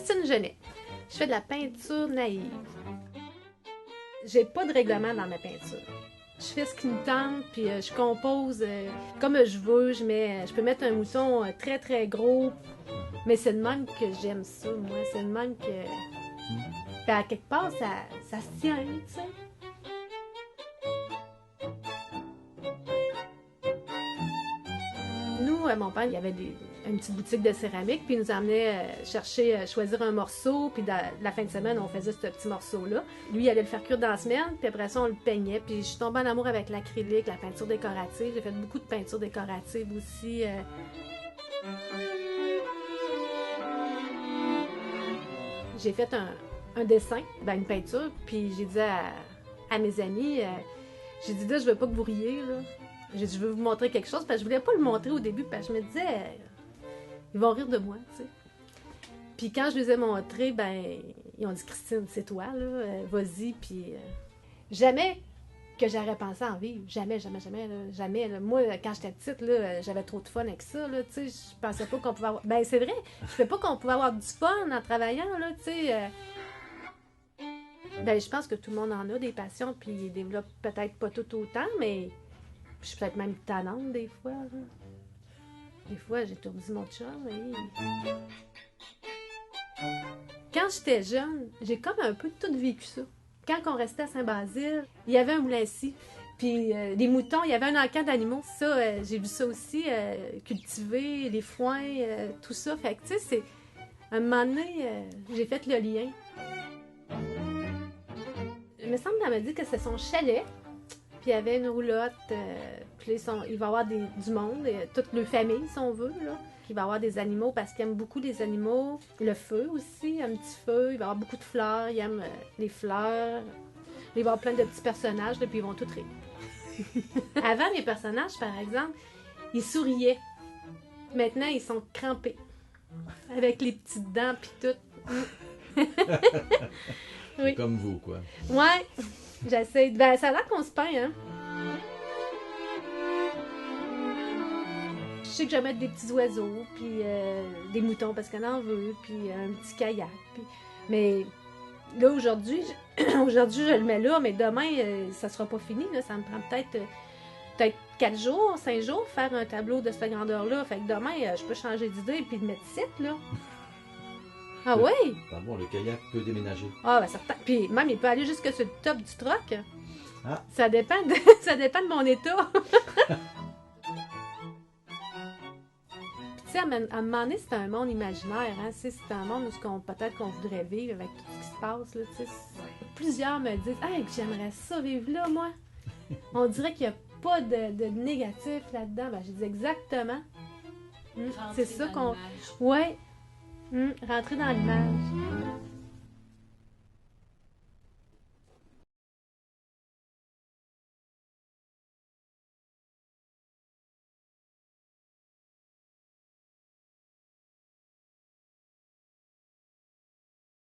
Christine Genet. Je fais de la peinture naïve. J'ai pas de règlement dans ma peinture. Je fais ce qui me tente, puis je compose comme je veux. Je peux mettre un mouton très très gros, mais c'est de même que j'aime ça, moi. C'est de même que... Puis à quelque part, ça se tient, tu sais. Nous, mon père, il y avait une petite boutique de céramique, puis il nous emmenait choisir un morceau, puis la fin de semaine, on faisait ce petit morceau-là. Lui, il allait le faire cuire dans la semaine, puis après ça, on le peignait, puis je suis tombée en amour avec l'acrylique, la peinture décorative. J'ai fait beaucoup de peinture décorative aussi. J'ai fait un dessin, une peinture, puis j'ai dit à mes amis, j'ai dit là, je veux pas que vous riez, là. J'ai dit, je veux vous montrer quelque chose, parce que je voulais pas le montrer au début, parce que je me disais, ils vont rire de moi, tu sais. Puis quand je les ai montrés, ils ont dit, Christine, c'est toi, là, vas-y, puis jamais que j'aurais pensé en vivre, jamais, jamais, jamais, là, jamais, là. Moi, quand j'étais petite, là, j'avais trop de fun avec ça, là, tu sais, je pensais pas qu'on pouvait avoir... c'est vrai, je savais pas qu'on pouvait avoir du fun en travaillant, là, tu sais... je pense que tout le monde en a des passions, puis ils développent peut-être pas tout autant, mais... Je suis peut-être même tannante des fois. Là. Des fois, j'ai étourdi mon chum. Quand j'étais jeune, j'ai comme un peu tout vécu ça. Quand on restait à Saint-Basile, il y avait un moulin-ci. Puis des moutons, il y avait un encamp d'animaux. Ça, j'ai vu ça aussi, cultiver, les foins, tout ça. Fait que, tu sais, c'est... À un moment donné, j'ai fait le lien. Il me semble qu'elle m'a dit que c'est son chalet. Puis il y avait une roulotte, puis là, il va y avoir du monde, toute leur famille, si on veut, là. Il va y avoir des animaux, parce qu'il aime beaucoup les animaux. Le feu aussi, un petit feu. Il va y avoir beaucoup de fleurs, il aime les fleurs. Il va y avoir plein de petits personnages, là, puis ils vont tous rire. Avant, les personnages, par exemple, ils souriaient. Maintenant, ils sont crampés. Avec les petites dents, puis tout. Oui. Comme vous, quoi. Ouais. J'essaie. Ça a l'air qu'on se peint, hein? Je sais que je vais mettre des petits oiseaux, puis des moutons parce qu'on en veut, puis un petit kayak. Mais là, aujourd'hui, je le mets là, mais demain, ça sera pas fini. Là. Ça me prend peut-être 4 jours, 5 jours, faire un tableau de cette grandeur-là. Fait que demain, je peux changer d'idée et le mettre ici, là. Ah oui? Bon, le kayak peut déménager. Ah, certain. Puis même, il peut aller jusque sur le top du truck. Ah. Ça dépend de mon état. Tu sais, à un moment donné, c'est un monde imaginaire. Hein? C'est un monde où peut-être qu'on voudrait vivre avec tout ce qui se passe. Là, plusieurs me disent « Hey, j'aimerais ça vivre là, moi! » On dirait qu'il n'y a pas de négatif là-dedans. J'ai dit exactement. C'est ça qu'on... Ouais. Rentrer dans l'image.